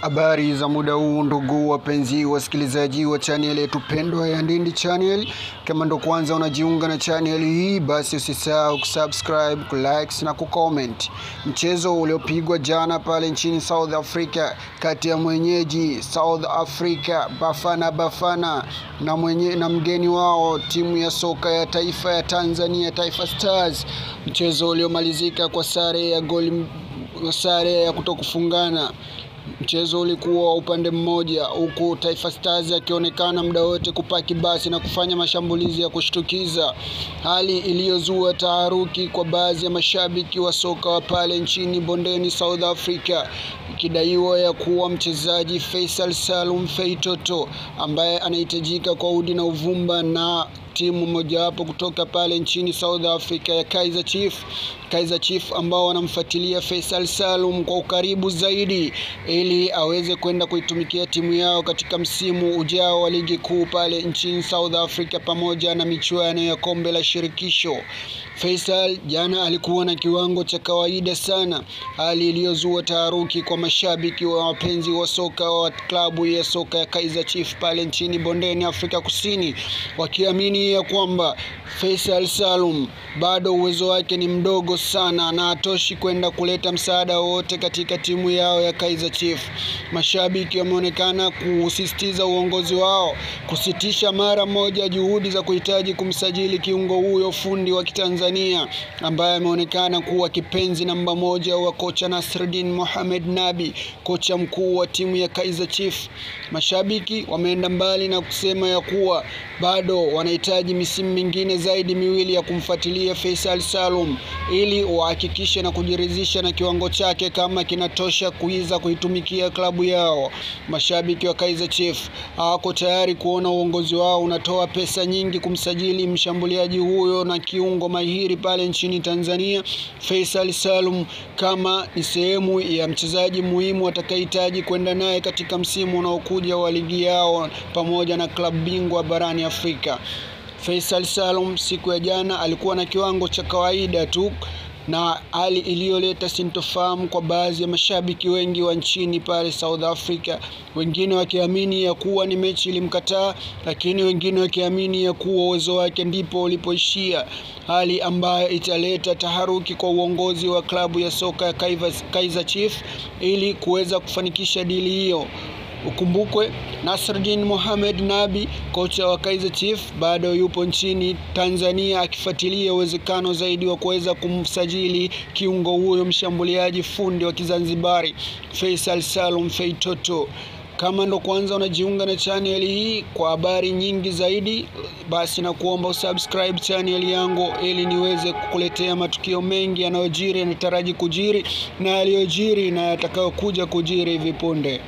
Habari za muda huu ndugu wapenzi wasikilizaji wa channel yetu pendwa ya Ndindi Channel. Kama ndo kwanza unajiunga na channel hii, basi usisahau kusubscribe, kulike na kucomment. Mchezo uliopigwa jana pale nchini South Africa kati ya mwenyeji South Africa Bafana na mgeni wao timu ya soka ya taifa ya Tanzania Taifa Stars, mchezo uliomalizika kwa sare ya kutokufungana. Mchezo ulikuwa upande mmoja, huku Taifa Stars akionekana muda wote kupaki basi na kufanya mashambulizi ya kushtukiza, hali iliyozua taharuki kwa baadhi ya mashabiki wa soka wa pale nchini bondeni South Africa, ikidaiwa ya kuwa mchezaji Faisal Salum Feitoto ambaye anahitajika kwa udi na uvumba na timu moja hapo kutoka pale nchini South Africa ya Kaizer Chiefs ambao wanamfuatilia Faisal Salum kwa ukaribu zaidi ili aweze kwenda kuitumikia timu yao katika msimu ujao wa ligi kuu pale nchini South Africa pamoja na michuano ya kombe la shirikisho. Faisal jana alikuwa na kiwango cha kawaida sana, hali iliyozua taharuki kwa mashabiki wa wapenzi wa soka wa klabu ya soka ya Kaizer Chiefs pale nchini bondeni Afrika Kusini, wakiamini ya kwamba Faisal Salum bado uwezo wake ni mdogo sana na hatoshi kwenda kuleta msaada wote katika timu yao ya Kaizer Chiefs. Mashabiki wameonekana kusisitiza uongozi wao kusitisha mara moja juhudi za kuhitaji kumsajili kiungo huyo fundi wa Kitanzania ambaye ameonekana kuwa kipenzi namba moja wa kocha Nasreddine Mohamed Nabi, kocha mkuu wa timu ya Kaizer Chiefs. Mashabiki wameenda mbali na kusema ya kuwa bado wanahitaji misimu mingine zaidi miwili ya kumfuatilia Faisal Salum ili wahakikishe na kujiridhisha na kiwango chake kama kinatosha kuiza kuitumikia klabu yao. Mashabiki wa Kaizer Chiefs hawako tayari kuona uongozi wao unatoa pesa nyingi kumsajili mshambuliaji huyo na kiungo mahiri pale nchini Tanzania Faisal Salum, kama ni sehemu ya mchezaji muhimu atakayehitaji kwenda naye katika msimu unaokuja wa ligi yao pamoja na klabu bingwa barani Afrika. Faisal Salum siku ya jana alikuwa na kiwango cha kawaida tu, na hali iliyoleta sintofahamu kwa baadhi ya mashabiki wengi wa nchini pale South Africa, wengine wakiamini ya kuwa ni mechi ilimkataa, lakini wengine wakiamini ya kuwa uwezo wake ndipo ulipoishia, hali ambayo italeta taharuki kwa uongozi wa klabu ya soka ya Kaizer Chiefs ili kuweza kufanikisha dili hiyo. Ukumbukwe Nasreddine Mohamed Nabi, kocha wa Kaizer Chiefs, bado yupo nchini Tanzania akifuatilia uwezekano zaidi wa kuweza kumsajili kiungo huyo mshambuliaji fundi wa Kizanzibari Faisal Salum Feitoto. Kama ndo kwanza unajiunga na channel hii kwa habari nyingi zaidi, basi na kuomba usubscribe channel yangu ili niweze kukuletea matukio mengi yanayojiri, yanataraji kujiri na yaliyojiri na yatakayokuja kujiri hivi punde.